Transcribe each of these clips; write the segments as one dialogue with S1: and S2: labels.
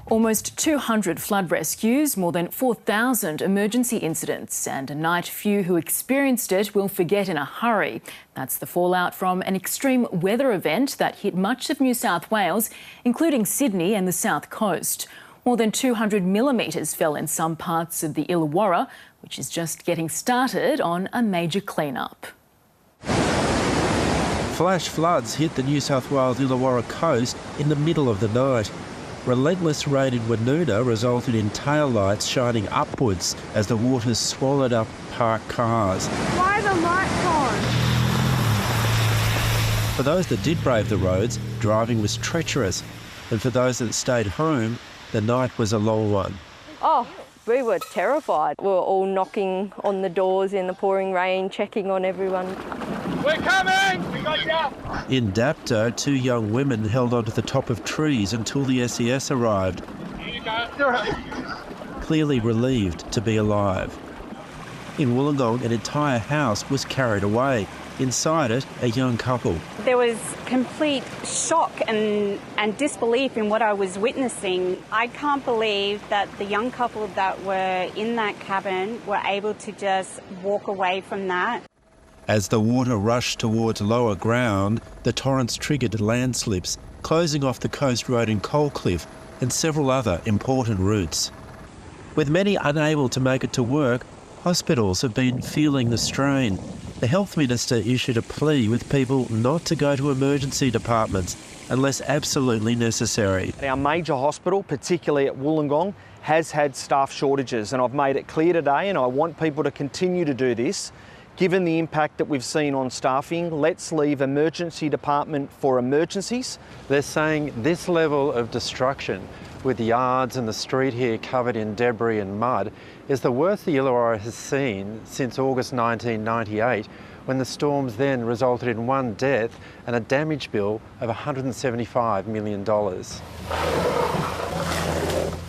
S1: Almost 200 flood rescues, more than 4,000 emergency incidents, and a night few who experienced it will forget in a hurry. That's the fallout from an extreme weather event that hit much of New South Wales, including Sydney and the South Coast. More than 200 millimetres fell in some parts of the Illawarra, which is just getting started on a major clean-up.
S2: Flash floods hit the New South Wales Illawarra coast in the middle of the night. Relentless rain in Woonona resulted in taillights shining upwards as the waters swallowed up parked cars.
S3: Why are the lights on?
S2: For those that did brave the roads, driving was treacherous. And for those that stayed home, the night was a long one.
S4: Oh, we were terrified. We were all knocking on the doors in the pouring rain, checking on everyone.
S5: We're coming! We got you!
S2: In Dapto, two young women held onto the top of trees until the SES arrived.
S5: Here you go.
S2: Clearly relieved to be alive. In Wollongong, an entire house was carried away. Inside it, a young couple.
S6: There was complete shock and disbelief in what I was witnessing. I can't believe that the young couple that were in that cabin were able to just walk away from that.
S2: As the water rushed towards lower ground, the torrents triggered landslips, closing off the coast road in Coalcliff and several other important routes. With many unable to make it to work, hospitals have been feeling the strain. The Health Minister issued a plea with people not to go to emergency departments unless absolutely necessary.
S7: Our major hospital, particularly at Wollongong, has had staff shortages, and I've made it clear today, and I want people to continue to do this. Given the impact that we've seen on staffing, let's leave emergency department for emergencies.
S8: They're saying this level of destruction with the yards and the street here covered in debris and mud is the worst the Illawarra has seen since August 1998, when the storms then resulted in one death and a damage bill of $175 million.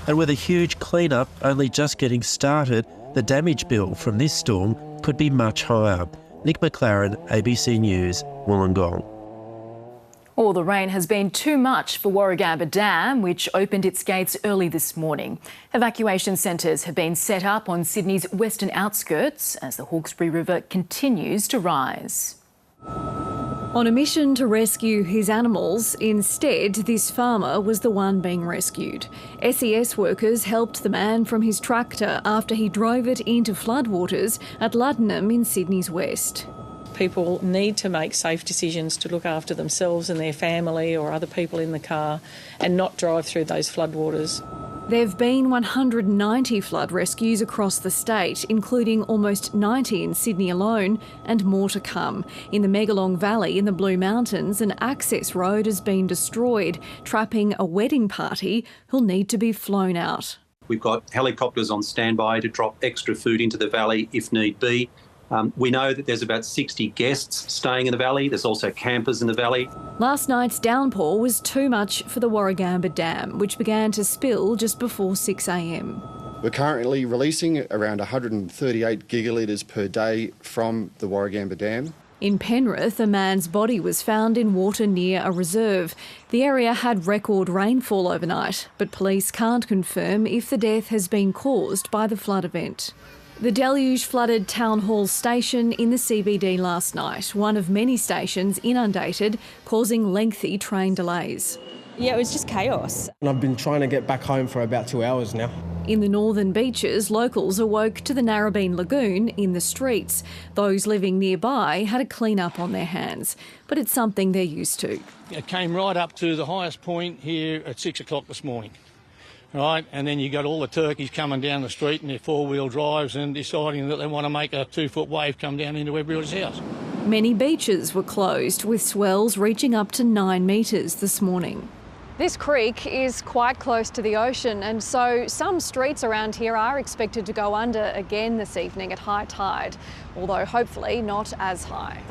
S2: And with a huge clean-up only just getting started, the damage bill from this storm could be much higher. Nick McLaren, ABC News, Wollongong.
S1: All the rain has been too much for Warragamba Dam, which opened its gates early this morning. Evacuation centres have been set up on Sydney's western outskirts as the Hawkesbury River continues to rise.
S9: On a mission to rescue his animals, instead this farmer was the one being rescued. SES workers helped the man from his tractor after he drove it into floodwaters at Luddenham in Sydney's west.
S10: People need to make safe decisions to look after themselves and their family or other people in the car and not drive through those floodwaters.
S9: There have been 190 flood rescues across the state, including almost 90 in Sydney alone, and more to come. In the Megalong Valley in the Blue Mountains, an access road has been destroyed, trapping a wedding party who'll need to be flown out.
S11: We've got helicopters on standby to drop extra food into the valley if need be. We know that there's about 60 guests staying in the valley. There's also campers in the valley.
S9: Last night's downpour was too much for the Warragamba Dam, which began to spill just before 6 a.m.
S12: We're currently releasing around 138 gigalitres per day from the Warragamba Dam.
S9: In Penrith, a man's body was found in water near a reserve. The area had record rainfall overnight, but police can't confirm if the death has been caused by the flood event. The deluge flooded Town Hall station in the CBD last night, one of many stations inundated, causing lengthy train delays.
S13: Yeah, it was just chaos.
S14: And I've been trying to get back home for about 2 hours now.
S9: In the northern beaches, locals awoke to the Narrabeen Lagoon in the streets. Those living nearby had a clean-up on their hands, but it's something they're used to.
S15: It came right up to the highest point here at 6 o'clock this morning. Right, and then you got all the turkeys coming down the street in their four-wheel drives and deciding that they want to make a 2-foot wave come down into everybody's house.
S9: Many beaches were closed, with swells reaching up to 9 metres this morning.
S16: This creek is quite close to the ocean, and so some streets around here are expected to go under again this evening at high tide, although hopefully not as high.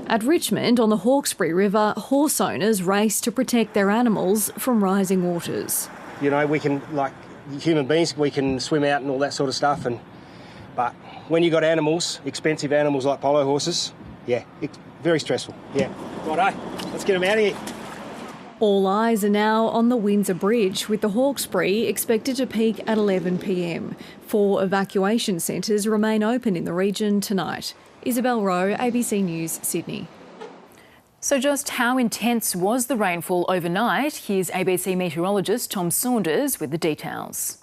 S9: At Richmond, on the Hawkesbury River, horse owners race to protect their animals from rising waters.
S17: You know, we can, like human beings, we can swim out and all that sort of stuff, but when you got animals, expensive animals like polo horses, yeah, it's very stressful, yeah. Righto, let's get them out of here.
S9: All eyes are now on the Windsor Bridge, with the Hawkesbury expected to peak at 11 p.m. 4 evacuation centres remain open in the region tonight. Isabel Rowe, ABC News, Sydney.
S1: So just how intense was the rainfall overnight? Here's ABC meteorologist Tom Saunders with the details.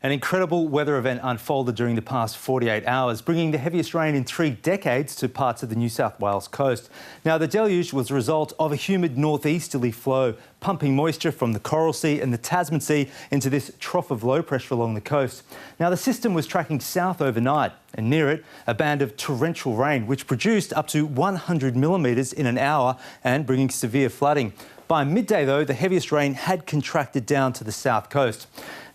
S18: An incredible weather event unfolded during the past 48 hours, bringing the heaviest rain in 3 decades to parts of the New South Wales coast. Now, the deluge was the result of a humid northeasterly flow, pumping moisture from the Coral Sea and the Tasman Sea into this trough of low pressure along the coast. Now, the system was tracking south overnight, and near it, a band of torrential rain, which produced up to 100 millimetres in an hour and bringing severe flooding. By midday, though, the heaviest rain had contracted down to the south coast.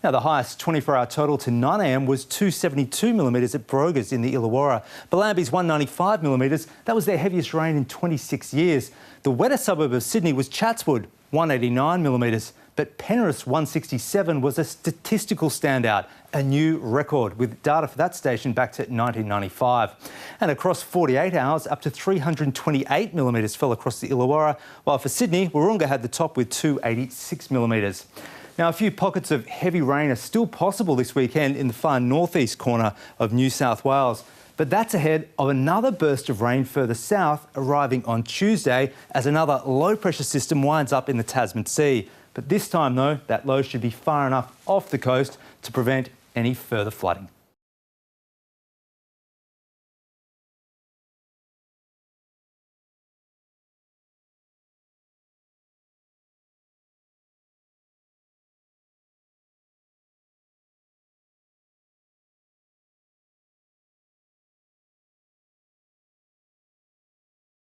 S18: Now, the highest 24-hour total to 9 a.m. was 272 millimetres at Brogas in the Illawarra. Bellambi's 195 millimetres, that was their heaviest rain in 26 years. The wettest suburb of Sydney was Chatswood, 189 millimetres. But Penrith's 167 was a statistical standout, a new record, with data for that station back to 1995. And across 48 hours, up to 328 millimetres fell across the Illawarra, while for Sydney, Wahroonga had the top with 286 millimetres. Now, a few pockets of heavy rain are still possible this weekend in the far northeast corner of New South Wales. But that's ahead of another burst of rain further south arriving on Tuesday as another low-pressure system winds up in the Tasman Sea. But this time, though, that low should be far enough off the coast to prevent any further flooding.